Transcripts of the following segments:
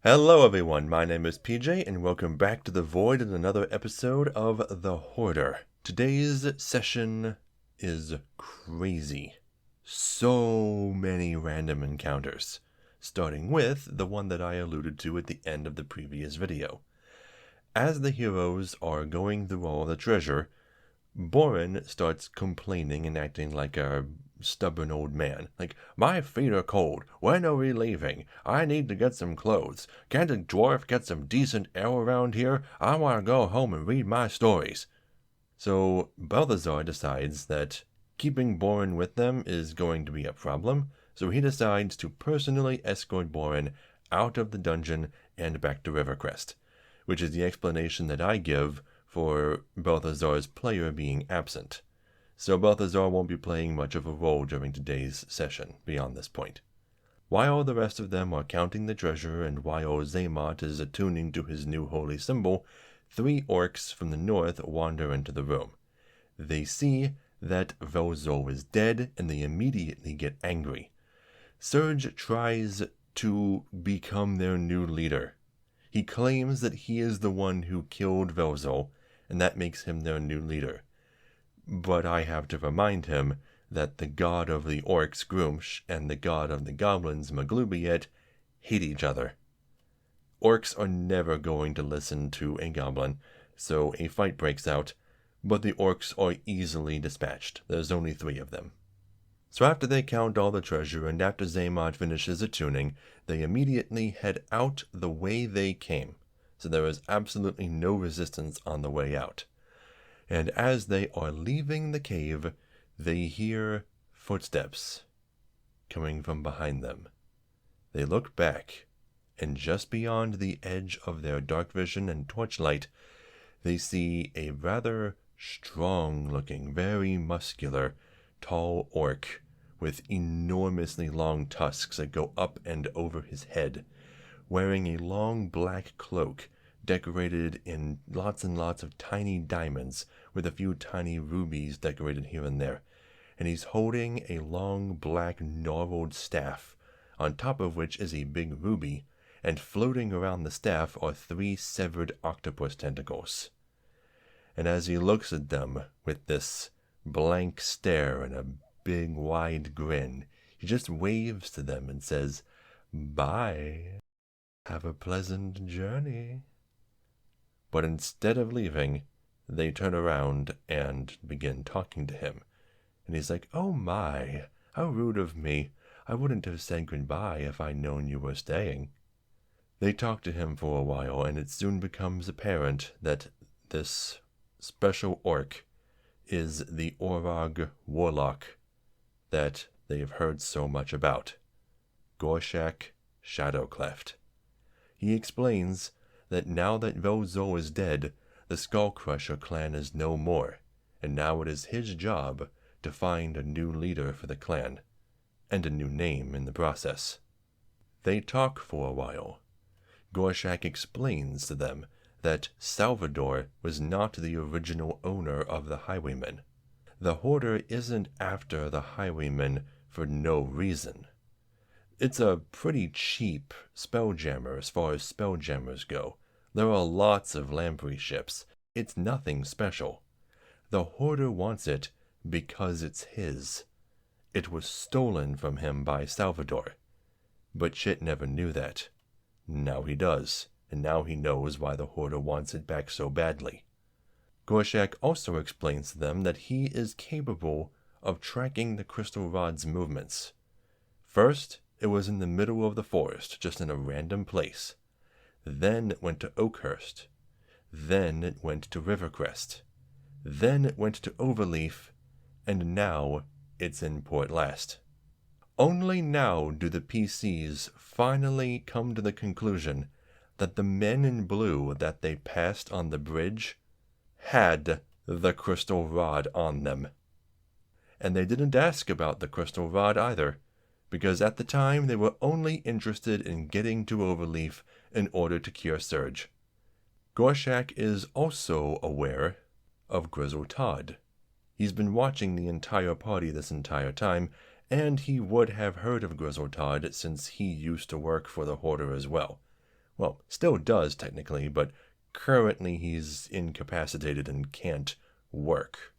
Hello everyone, my name is PJ and welcome back to the Void and another episode of The Hoarder. Today's session is crazy. So many random encounters, starting with the one that I alluded to at the end of the previous video. As the heroes are going through all the treasure, Boren starts complaining and acting like a stubborn old man. Like, my feet are cold. When are we leaving? I need to get some clothes. Can't a dwarf get some decent air around here? I want to go home and read my stories. So Balthazar decides that keeping Boren with them is going to be a problem, so he decides to personally escort Boren out of the dungeon and back to Rivercrest, which is the explanation that I give for Balthazar's player being absent. So Balthazar won't be playing much of a role during today's session beyond this point. While the rest of them are counting the treasure and while Zaymot is attuning to his new holy symbol, 3 orcs from the north wander into the room. They see that Velzol is dead and they immediately get angry. Serge tries to become their new leader. He claims that he is the one who killed Velzol, and that makes him their new leader. But I have to remind him that the god of the orcs, Grumsh, and the god of the goblins, Maglubiet, hate each other. Orcs are never going to listen to a goblin, so a fight breaks out, but the orcs are easily dispatched. There's only 3 of them. So after they count all the treasure and after Zaymot finishes attuning, they immediately head out the way they came. So there is absolutely no resistance on the way out. And as they are leaving the cave, they hear footsteps coming from behind them. They look back, and just beyond the edge of their dark vision and torchlight, they see a rather strong-looking, very muscular, tall orc with enormously long tusks that go up and over his head, wearing a long black cloak decorated in lots and lots of tiny diamonds with a few tiny rubies decorated here and there. And he's holding a long black gnarled staff, on top of which is a big ruby, and floating around the staff are 3 severed octopus tentacles. And as he looks at them with this blank stare and a big wide grin, he just waves to them and says, "Bye. Have a pleasant journey." But instead of leaving, they turn around and begin talking to him. And he's like, "Oh my, how rude of me. I wouldn't have said goodbye if I'd known you were staying." They talk to him for a while, and it soon becomes apparent that this special orc is the Orog warlock that they have heard so much about, Gorshak Shadowcleft. He explains that now that Velzol is dead, the Skullcrusher clan is no more, and now it is his job to find a new leader for the clan, and a new name in the process. They talk for a while. Gorshak explains to them that Salvador was not the original owner of the Highwaymen. The Hoarder isn't after the Highwaymen for no reason. It's a pretty cheap spelljammer as far as spelljammers go. There are lots of lamprey ships. It's nothing special. The Hoarder wants it because it's his. It was stolen from him by Salvador. But Chit never knew that. Now he does, and now he knows why the Hoarder wants it back so badly. Gorshak also explains to them that he is capable of tracking the crystal rod's movements. First, it was in the middle of the forest, just in a random place. Then it went to Oakhurst. Then it went to Rivercrest. Then it went to Overleaf, and now it's in Port Last. Only now do the PCs finally come to the conclusion that the men in blue that they passed on the bridge had the crystal rod on them. And they didn't ask about the crystal rod either, because at the time they were only interested in getting to Overleaf in order to cure Surge. Gorshak is also aware of Grizzle Todd. He's been watching the entire party this entire time, and he would have heard of Grizzle Todd since he used to work for the Hoarder as well, Well, still does technically, but currently he's incapacitated and can't work.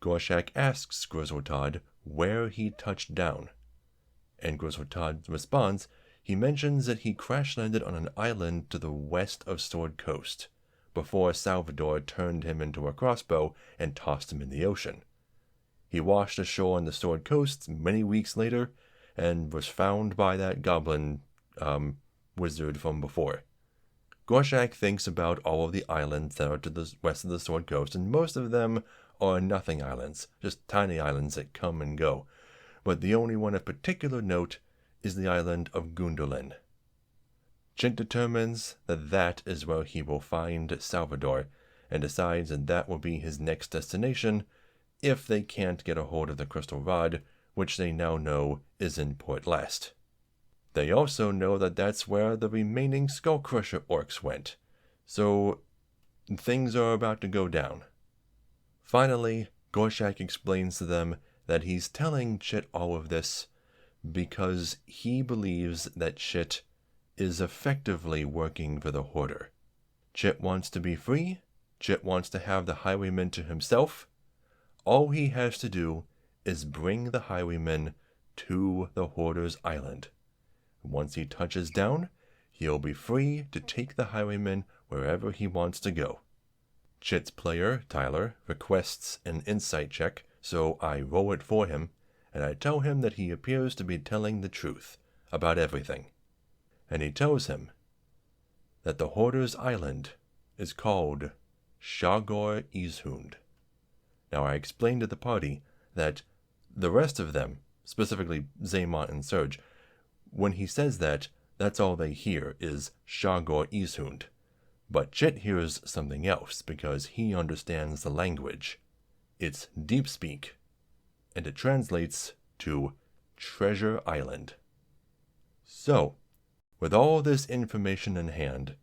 Gorshak asks Grizzletodd where he touched down, and Grizzletodd responds he mentions that he crash-landed on an island to the west of Sword Coast, before Salvador turned him into a crossbow and tossed him in the ocean. He washed ashore on the Sword Coast many weeks later, and was found by that goblin wizard from before. Gorshak thinks about all of the islands that are to the west of the Sword Coast, and most of them are nothing islands, just tiny islands that come and go. But the only one of particular note is the island of Gundolin. Chint determines that that is where he will find Salvador, and decides that that will be his next destination if they can't get a hold of the crystal rod, which they now know is in Port Last. They also know that that's where the remaining Skullcrusher orcs went, so things are about to go down. Finally, Gorshak explains to them that he's telling Chit all of this because he believes that Chit is effectively working for the Hoarder. Chit wants to be free, Chit wants to have the highwaymen to himself. All he has to do is bring the highwaymen to the Hoarder's island. Once he touches down, he'll be free to take the highwaymen wherever he wants to go. Chit's player, Tyler, requests an insight check, so I roll it for him, and I tell him that he appears to be telling the truth about everything. And he tells him that the Hoarder's island is called Shagor Izhund. Now I explained to the party that the rest of them, specifically Zaymont and Serge, when he says that, that's all they hear is Shagor Izhund. But Chit hears something else because he understands the language. It's Deep Speak, and it translates to Treasure Island. So, with all this information in hand,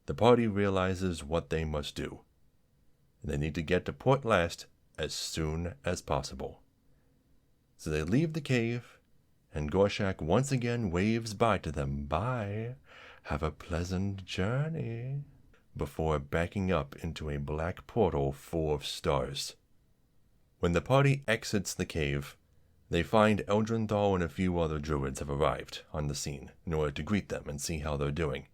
the party realizes what they must do. They need to get to Port Last as soon as possible. So they leave the cave, and Gorshak once again waves bye to them. Bye. Have a pleasant journey. Before backing up into a black portal full of stars. When the party exits the cave, they find Eldrenthal and a few other druids have arrived on the scene in order to greet them and see how they're doing.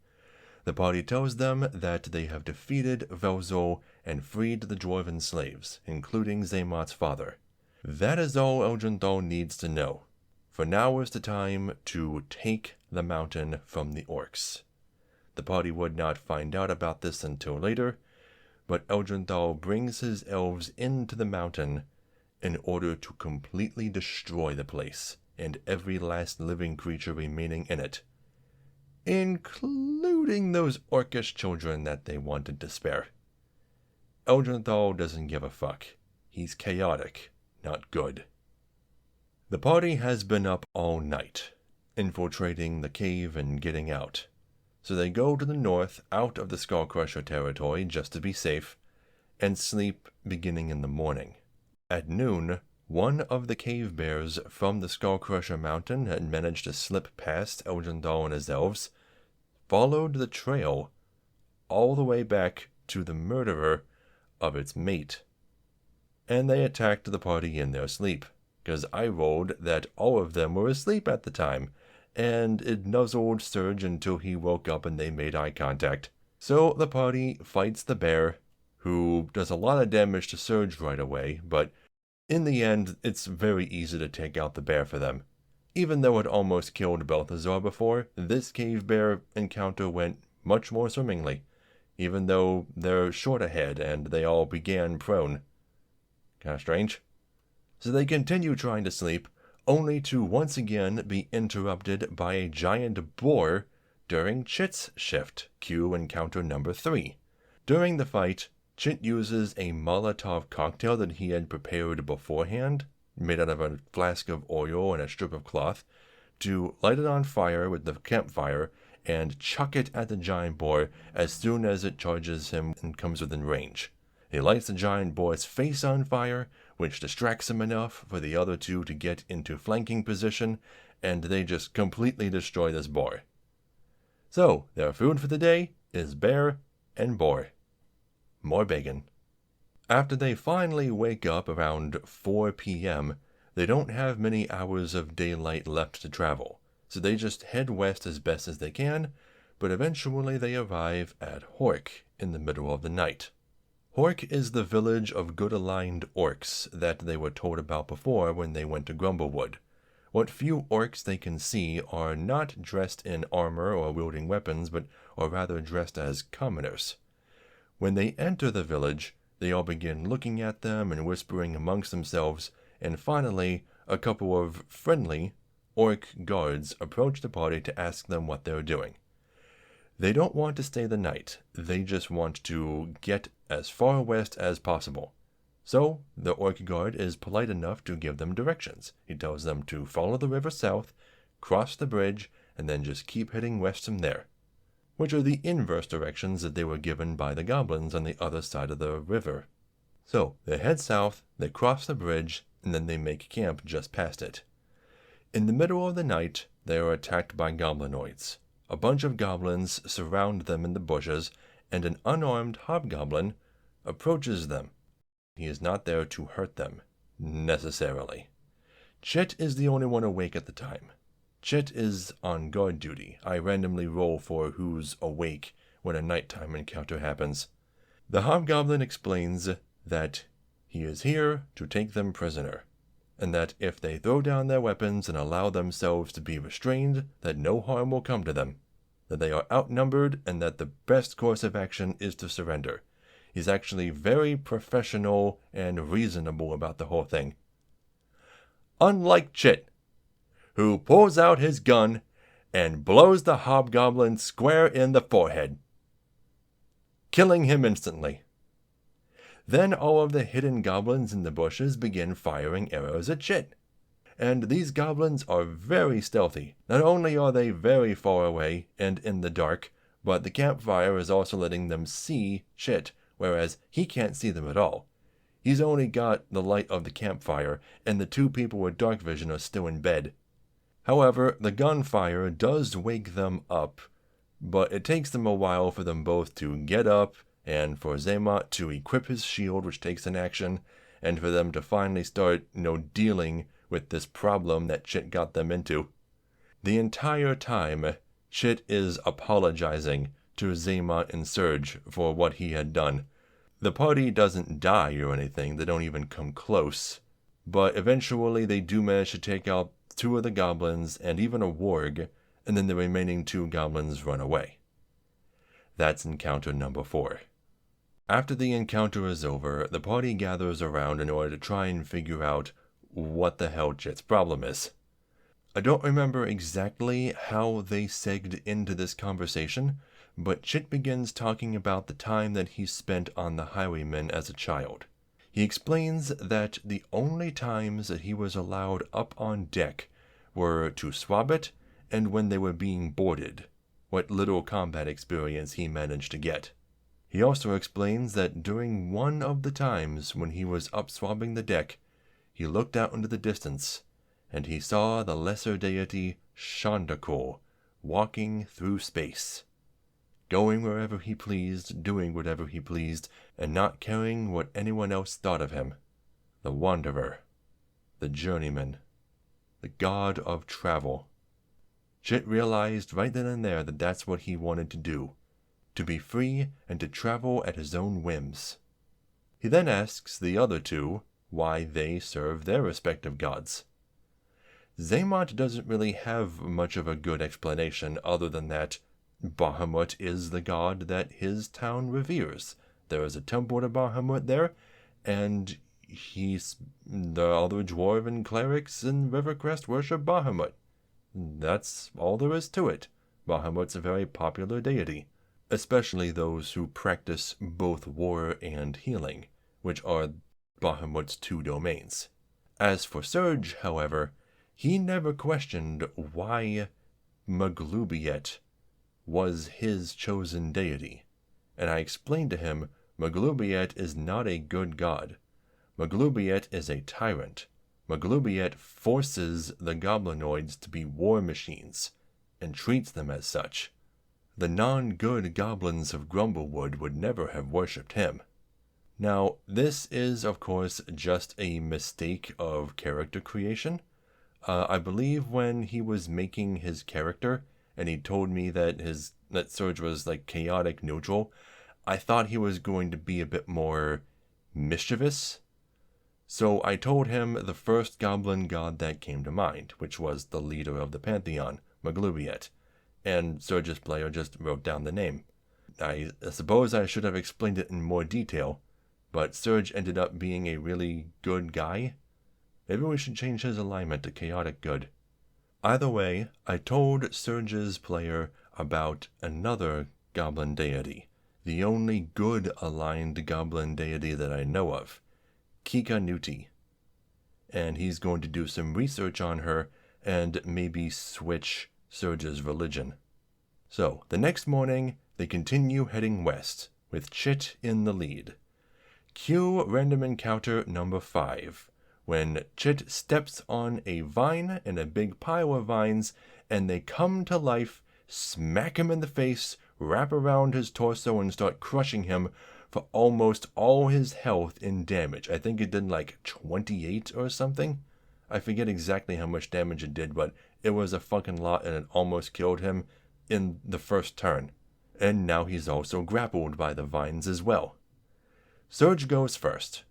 The party tells them that they have defeated Velzol and freed the dwarven slaves, including Zaymot's father. That is all Eldrenthal needs to know. For now is the time to take the mountain from the orcs. The party would not find out about this until later, but Eldrenthal brings his elves into the mountain in order to completely destroy the place and every last living creature remaining in it, including those orcish children that they wanted to spare. Eldrenthal doesn't give a fuck. He's chaotic, not good. The party has been up all night, infiltrating the cave and getting out. So they go to the north, out of the Skullcrusher territory, just to be safe, and sleep beginning in the morning. At noon, one of the cave bears from the Skullcrusher mountain had managed to slip past Eldrenthal and his elves, followed the trail all the way back to the murderer of its mate. And they attacked the party in their sleep, because I rolled that all of them were asleep at the time, and it nuzzled Serge until he woke up and they made eye contact. So the party fights the bear, who does a lot of damage to Serge right away, but in the end, it's very easy to take out the bear for them. Even though it almost killed Balthazar before, this cave bear encounter went much more swimmingly, even though they're short ahead and they all began prone. Kinda strange. So they continue trying to sleep, only to once again be interrupted by a giant boar during Chit's shift, Q encounter number 3. During the fight, Chit uses a Molotov cocktail that he had prepared beforehand, made out of a flask of oil and a strip of cloth, to light it on fire with the campfire and chuck it at the giant boar as soon as it charges him and comes within range. He lights the giant boar's face on fire, which distracts him enough for the other two to get into flanking position, and they just completely destroy this boar. So, their food for the day is bear and boar. More bacon. After they finally wake up around 4 p.m., they don't have many hours of daylight left to travel, so they just head west as best as they can, but eventually they arrive at Hoarder in the middle of the night. Hoarder is the village of good-aligned orcs that they were told about before when they went to Grumblewood. What few orcs they can see are not dressed in armor or wielding weapons, but are rather dressed as commoners. When they enter the village, they all begin looking at them and whispering amongst themselves, and finally, a couple of friendly orc guards approach the party to ask them what they're doing. They don't want to stay the night, they just want to get as far west as possible. So, the orc guard is polite enough to give them directions. He tells them to follow the river south, cross the bridge, and then just keep heading west from there, which are the inverse directions that they were given by the goblins on the other side of the river. So, they head south, they cross the bridge, and then they make camp just past it. In the middle of the night, they are attacked by goblinoids. A bunch of goblins surround them in the bushes, and an unarmed hobgoblin approaches them. He is not there to hurt them, necessarily. Chit is the only one awake at the time. Chit is on guard duty. I randomly roll for who's awake when a nighttime encounter happens. The hobgoblin explains that he is here to take them prisoner, and that if they throw down their weapons and allow themselves to be restrained, that no harm will come to them, that they are outnumbered, and that the best course of action is to surrender. He's actually very professional and reasonable about the whole thing. Unlike Chit, who pulls out his gun and blows the hobgoblin square in the forehead, killing him instantly. Then all of the hidden goblins in the bushes begin firing arrows at Chit. And these goblins are very stealthy. Not only are they very far away and in the dark, but the campfire is also letting them see Chit, whereas he can't see them at all. He's only got the light of the campfire, and the two people with dark vision are still in bed. However, the gunfire does wake them up, but it takes them a while for them both to get up, and for Xamot to equip his shield, which takes an action, and for them to finally start, dealing with this problem that Chit got them into. The entire time, Chit is apologizing to Xamot and Surge for what he had done. The party doesn't die or anything, they don't even come close, but eventually they do manage to take out 2 of the goblins and even a warg, and then the remaining 2 goblins run away. That's encounter number 4. After the encounter is over, the party gathers around in order to try and figure out what the hell Chit's problem is. I don't remember exactly how they segged into this conversation, but Chit begins talking about the time that he spent on the highwaymen as a child. He explains that the only times that he was allowed up on deck were to swab it and when they were being boarded, what little combat experience he managed to get. He also explains that during one of the times when he was up swabbing the deck, he looked out into the distance, and he saw the lesser deity Shandakul walking through space, going wherever he pleased, doing whatever he pleased, and not caring what anyone else thought of him. The Wanderer, the Journeyman, the god of travel. Chit realized right then and there that that's what he wanted to do, to be free and to travel at his own whims. He then asks the other 2 why they serve their respective gods. Xamot doesn't really have much of a good explanation other than that Bahamut is the god that his town reveres. There is a temple to Bahamut there, and the other dwarven clerics in Rivercrest worship Bahamut. That's all there is to it. Bahamut's a very popular deity, especially those who practice both war and healing, which are Bahamut's 2 domains. As for Surge, however, he never questioned why Maglubiet was his chosen deity, and I explained to him Maglubiet is not a good god. Maglubiet is a tyrant. Maglubiet forces the goblinoids to be war machines, and treats them as such. the non-good goblins of Grumblewood would never have worshipped him. Now, this is, of course, just a mistake of character creation. I believe when he was making his character, and he told me that Surge was like chaotic neutral, I thought he was going to be a bit more mischievous. So I told him the first goblin god that came to mind, which was the leader of the Pantheon, Maglubiet, and Surge's player just wrote down the name. I suppose I should have explained it in more detail, but Surge ended up being a really good guy. Maybe we should change his alignment to chaotic good. Either way, I told Surge's player about another goblin deity, the only good aligned goblin deity that I know of, Kika Nuti. And he's going to do some research on her and maybe switch Surge's religion. So, the next morning, they continue heading west, with Chit in the lead. Cue random encounter number 5, when Chit steps on a vine and a big pile of vines, and they come to life, smack him in the face, wrap around his torso, and start crushing him for almost all his health in damage. I think it did like 28 or something. I forget exactly how much damage it did, but it was a fucking lot, and it almost killed him in the first turn. And now he's also grappled by the vines as well. Surge goes first.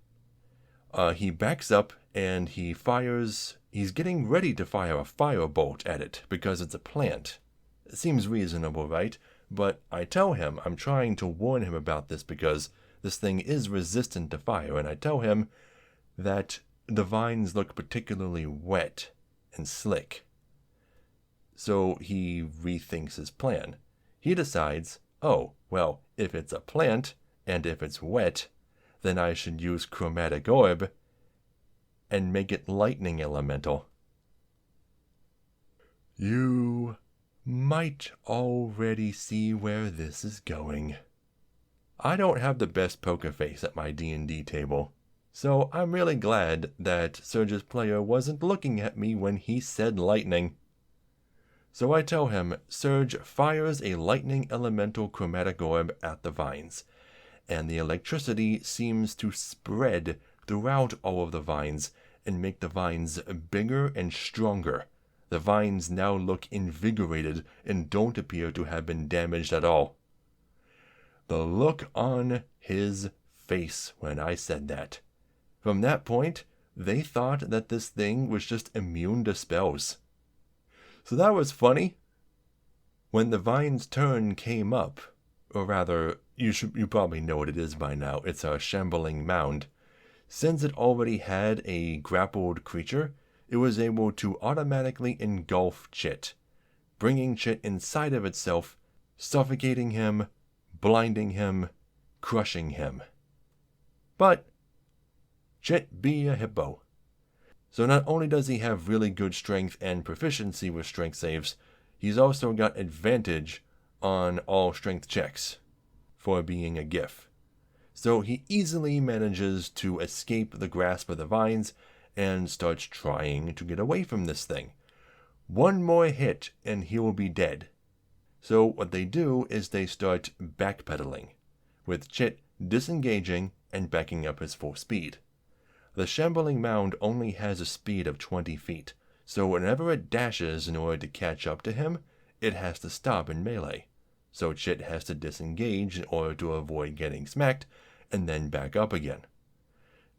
He backs up and he fires. He's getting ready to fire a firebolt at it because it's a plant. It seems reasonable, right? But I tell him, I'm trying to warn him about this because this thing is resistant to fire, and I tell him that the vines look particularly wet and slick. So he rethinks his plan. He decides, oh, well, if it's a plant, and if it's wet, then I should use Chromatic Orb and make it lightning elemental. You might already see where this is going. I don't have the best poker face at my D&D table, so I'm really glad that Surge's player wasn't looking at me when he said lightning. So I tell him, Surge fires a lightning elemental chromatic orb at the vines, and the electricity seems to spread throughout all of the vines and make the vines bigger and stronger. The vines now look invigorated and don't appear to have been damaged at all. The look on his face when I said that. From that point, they thought that this thing was just immune to spells. So that was funny. When the vine's turn came up, or rather, you probably know what it is by now. It's a shambling mound. Since it already had a grappled creature, it was able to automatically engulf Chit, bringing Chit inside of itself, suffocating him, blinding him, crushing him. But Chit be a hippo. So not only does he have really good strength and proficiency with strength saves, he's also got advantage on all strength checks for being a GIF. So he easily manages to escape the grasp of the vines and starts trying to get away from this thing. One more hit and he will be dead. So what they do is they start backpedaling, with Chit disengaging and backing up his full speed. The shambling mound only has a speed of 20 feet, so whenever it dashes in order to catch up to him, it has to stop in melee. So Chit has to disengage in order to avoid getting smacked, and then back up again.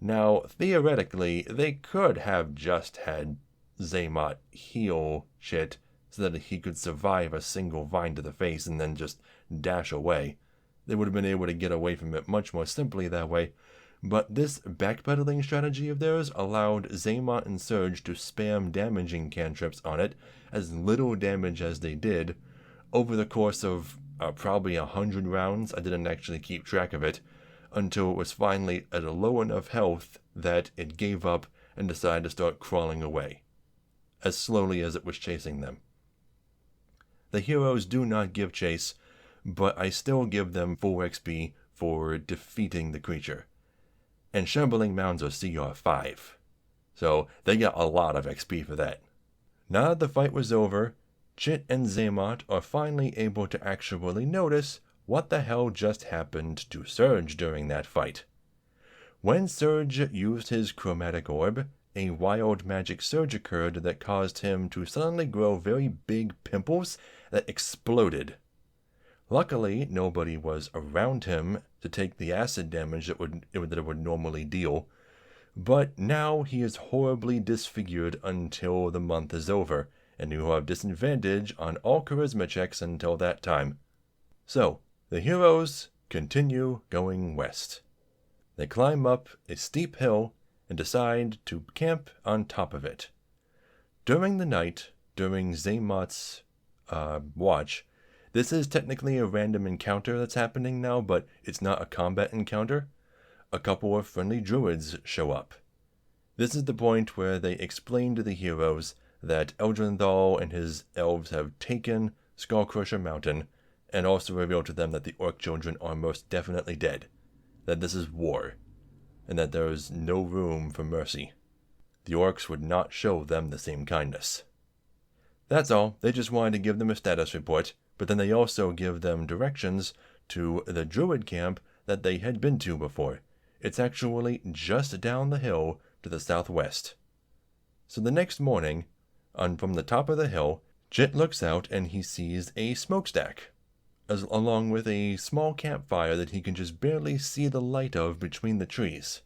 Now, theoretically, they could have just had Zaymot heal Chit so that he could survive a single vine to the face and then just dash away. They would have been able to get away from it much more simply that way, but this backpedaling strategy of theirs allowed Zaymot and Surge to spam damaging cantrips on it, as little damage as they did, over the course of probably 100 rounds. I didn't actually keep track of it, until it was finally at a low enough health that it gave up and decided to start crawling away, as slowly as it was chasing them. The heroes do not give chase, but I still give them full XP for defeating the creature. And shambling mounds are CR 5, so they got a lot of XP for that. Now that the fight was over, Chit and Zaymot are finally able to actually notice what the hell just happened to Surge during that fight. When Surge used his chromatic orb, a wild magic surge occurred that caused him to suddenly grow very big pimples that exploded. Luckily, nobody was around him to take the acid damage that it would normally deal, but now he is horribly disfigured until the month is over, and you will have disadvantage on all charisma checks until that time. So, the heroes continue going west. They climb up a steep hill and decide to camp on top of it. During the night, during Zaymot's watch, this is technically a random encounter that's happening now, but it's not a combat encounter. A couple of friendly druids show up. This is the point where they explain to the heroes that Eldrenthal and his elves have taken Skullcrusher Mountain, and also reveal to them that the orc children are most definitely dead, that this is war, and that there is no room for mercy. The orcs would not show them the same kindness. That's all. They just wanted to give them a status report, but then they also give them directions to the druid camp that they had been to before. It's actually just down the hill to the southwest. So the next morning, from the top of the hill, Jit looks out and he sees a smokestack, along with a small campfire that he can just barely see the light of between the trees.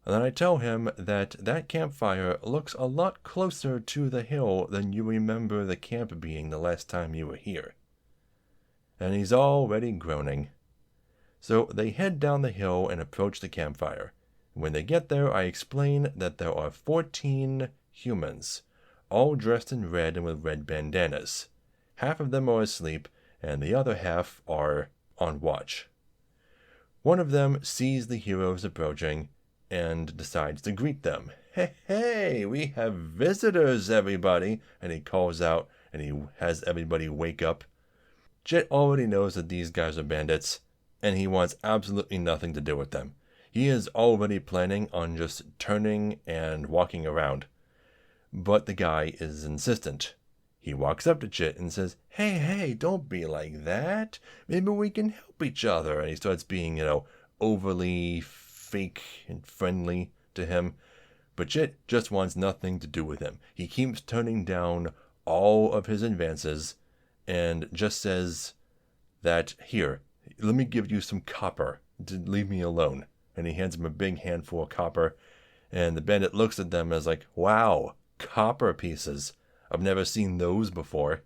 And then I tell him that that campfire looks a lot closer to the hill than you remember the camp being the last time you were here. And he's already groaning. So they head down the hill and approach the campfire. When they get there, I explain that there are 14 humans, all dressed in red and with red bandanas. Half of them are asleep, and the other half are on watch. One of them sees the heroes approaching and decides to greet them. Hey, we have visitors, everybody! And he calls out, and he has everybody wake up. Jet already knows that these guys are bandits, and he wants absolutely nothing to do with them. He is already planning on just turning and walking around. But the guy is insistent. He walks up to Chit and says, Hey, don't be like that. Maybe we can help each other. And he starts being, overly fake and friendly to him. But Chit just wants nothing to do with him. He keeps turning down all of his advances and just says that, here, let me give you some copper to leave me alone. And he hands him a big handful of copper. And the bandit looks at them as like, wow, copper pieces. I've never seen those before.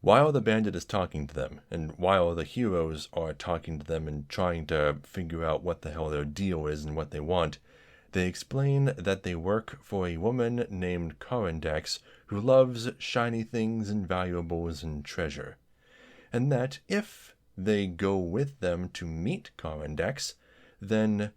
While the bandit is talking to them, and while the heroes are talking to them and trying to figure out what the hell their deal is and what they want, they explain that they work for a woman named Corindex who loves shiny things and valuables and treasure. And that if they go with them to meet Corindex, then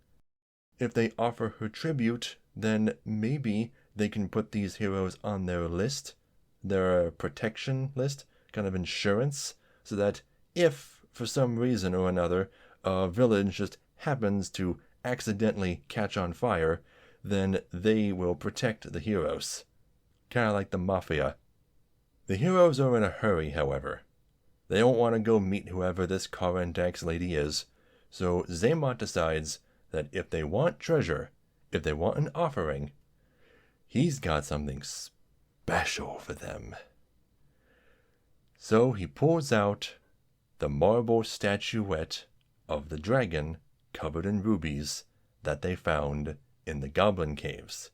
if they offer her tribute, then maybe they can put these heroes on their list, their protection list, kind of insurance, so that if, for some reason or another, a village just happens to accidentally catch on fire, then they will protect the heroes. Kind of like the mafia. The heroes are in a hurry, however. They don't want to go meet whoever this Corindex lady is, so Zaymot decides that if they want treasure, if they want an offering, he's got something special for them. So he pulls out the marble statuette of the dragon covered in rubies that they found in the Goblin Caves.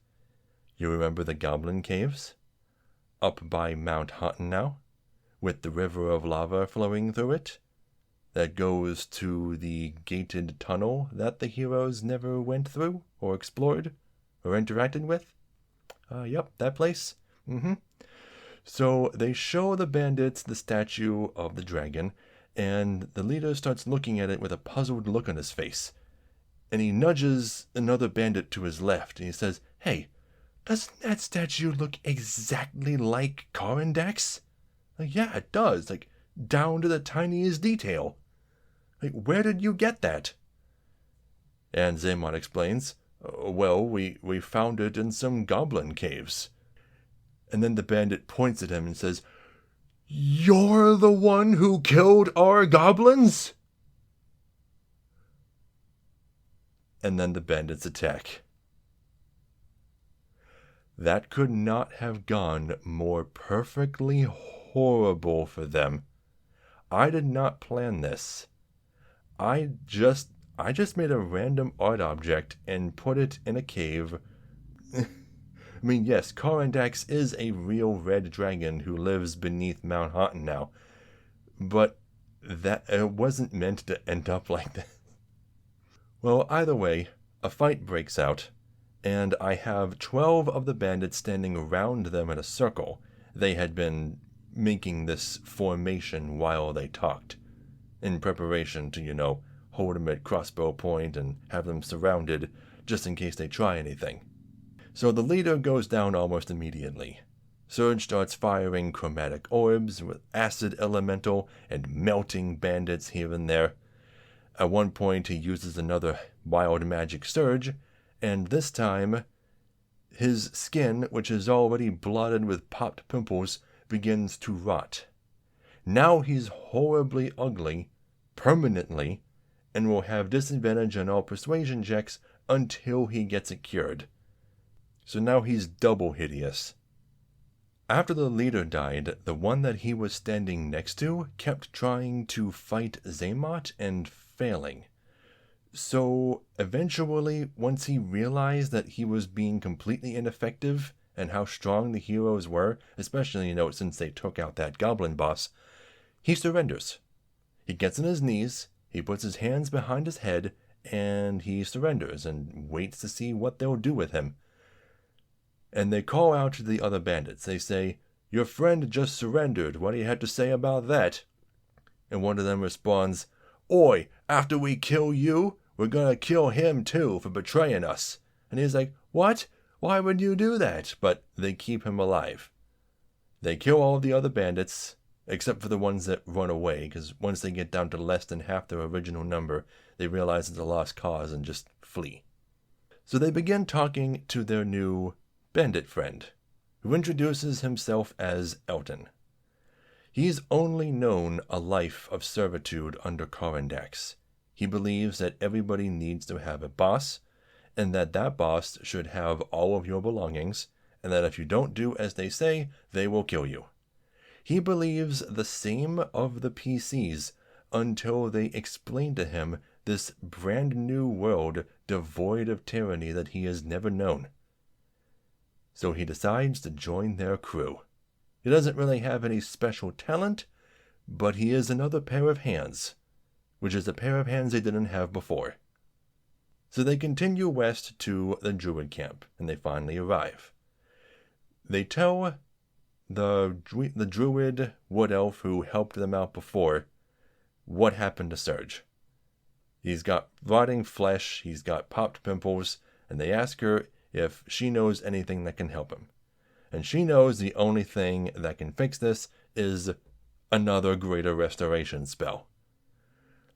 You remember the Goblin Caves? Up by Mount Hottenau, with the river of lava flowing through it, that goes to the gated tunnel that the heroes never went through, or explored, or interacted with? Yep, that place. So they show the bandits the statue of the dragon, and the leader starts looking at it with a puzzled look on his face. And he nudges another bandit to his left, and he says, Hey, doesn't that statue look exactly like Corindex? Yeah, it does, down to the tiniest detail. Where did you get that? And Zaymot explains, Well, we found it in some goblin caves. And then the bandit points at him and says, "You're the one who killed our goblins?" And then the bandits attack. That could not have gone more perfectly horrible for them. I did not plan this. I just made a random art object and put it in a cave. I mean, yes, Corandax is a real red dragon who lives beneath Mount Houghton now, but that it wasn't meant to end up like that. Well, either way, a fight breaks out, and I have 12 of the bandits standing around them in a circle. They had been making this formation while they talked, in preparation to, hold them at crossbow point and have them surrounded just in case they try anything. So the leader goes down almost immediately. Surge starts firing chromatic orbs with acid elemental and melting bandits here and there. At one point he uses another wild magic surge, and this time his skin, which is already blooded with popped pimples, begins to rot. Now he's horribly ugly, permanently, and will have disadvantage on all persuasion checks until he gets it cured. So now he's double hideous. After the leader died, the one that he was standing next to kept trying to fight Zaymot and failing. So eventually, once he realized that he was being completely ineffective and how strong the heroes were, especially, since they took out that goblin boss, he surrenders. He gets on his knees, he puts his hands behind his head, and he surrenders and waits to see what they'll do with him. And they call out to the other bandits. They say, "Your friend just surrendered. What do you have to say about that?" And one of them responds, "Oi, after we kill you, we're gonna kill him too for betraying us." And he's like, "What? Why would you do that?" But they keep him alive. They kill all of the other bandits, except for the ones that run away, because once they get down to less than half their original number, they realize it's a lost cause and just flee. So they begin talking to their new bandit friend, who introduces himself as Elton. He's only known a life of servitude under Corandax. He believes that everybody needs to have a boss, and that boss should have all of your belongings, and that if you don't do as they say, they will kill you. He believes the same of the PCs until they explain to him this brand new world devoid of tyranny that he has never known. So he decides to join their crew. He doesn't really have any special talent, but he is another pair of hands, which is a pair of hands they didn't have before. So they continue west to the Druid camp, and they finally arrive. They tell the Druid wood elf who helped them out before what happened to Surge. He's got rotting flesh, he's got popped pimples, and they ask her if she knows anything that can help him. And she knows the only thing that can fix this is another greater restoration spell.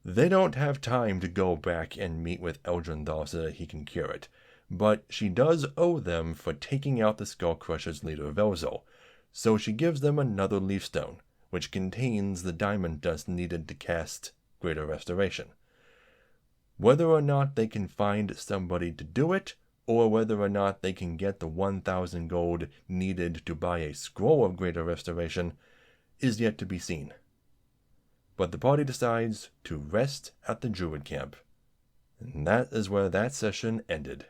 They don't have time to go back and meet with Eldrandal so that he can cure it, but she does owe them for taking out the Skullcrusher's leader Velzol, so she gives them another leafstone, which contains the diamond dust needed to cast greater restoration. Whether or not they can find somebody to do it, or whether or not they can get the 1,000 gold needed to buy a scroll of greater restoration, is yet to be seen. But the party decides to rest at the Druid camp, and that is where that session ended.